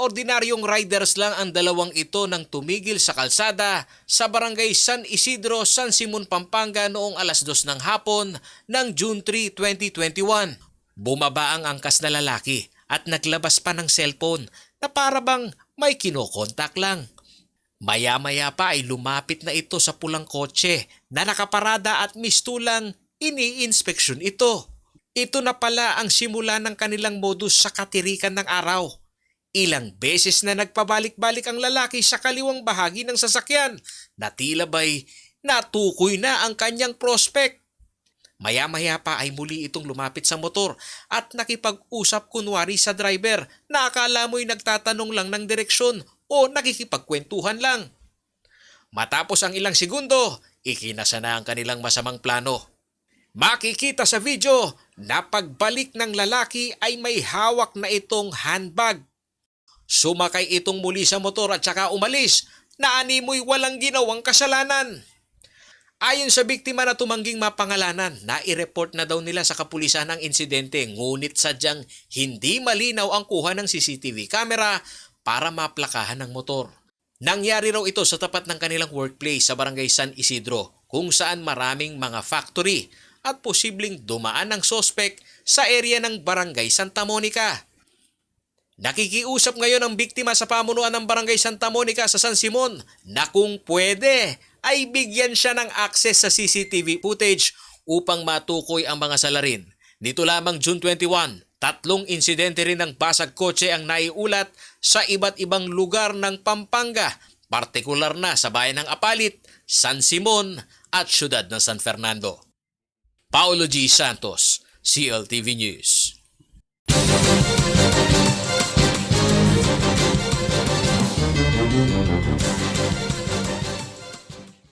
ordinaryong riders lang ang dalawang ito nang tumigil sa kalsada sa barangay San Isidro, San Simon, Pampanga noong alas 2 ng hapon ng June 3, 2021. Bumaba ang angkas na lalaki at naglabas pa ng cellphone na para bang may kinokontak lang. Maya-maya pa ay lumapit na ito sa pulang kotse na nakaparada at mistulang ini-inspeksyon ito. Ito na pala ang simula ng kanilang modus sa katirikan ng araw. Ilang beses na nagpabalik-balik ang lalaki sa kaliwang bahagi ng sasakyan na tila ba'y natukoy na ang kanyang prospect. Maya-maya pa ay muli itong lumapit sa motor at nakipag-usap kunwari sa driver na akala mo'y nagtatanong lang ng direksyon o nakikipagkwentuhan lang. Matapos ang ilang segundo, ikinasa na ang kanilang masamang plano. Makikita sa video na pagbalik ng lalaki ay may hawak na itong handbag. Sumakay itong muli sa motor at saka umalis na animoy walang ginawang kasalanan. Ayon sa biktima na tumangging mapangalanan, nai-report na daw nila sa kapulisan ang insidente ngunit sadyang hindi malinaw ang kuha ng CCTV camera para maplakahan ng motor. Nangyari raw ito sa tapat ng kanilang workplace sa barangay San Isidro kung saan maraming mga factory at posibleng dumaan ng sospek sa area ng barangay Santa Monica. Nakikiusap ngayon ang biktima sa pamunuan ng barangay Santa Monica sa San Simon na kung pwede ay bigyan siya ng access sa CCTV footage upang matukoy ang mga salarin. Nito lamang June 21, 3 insidente rin ng basag kotse ang naiulat sa iba't ibang lugar ng Pampanga, partikular na sa bayan ng Apalit, San Simon at siyudad ng San Fernando. Paulo G. Santos, CLTV News.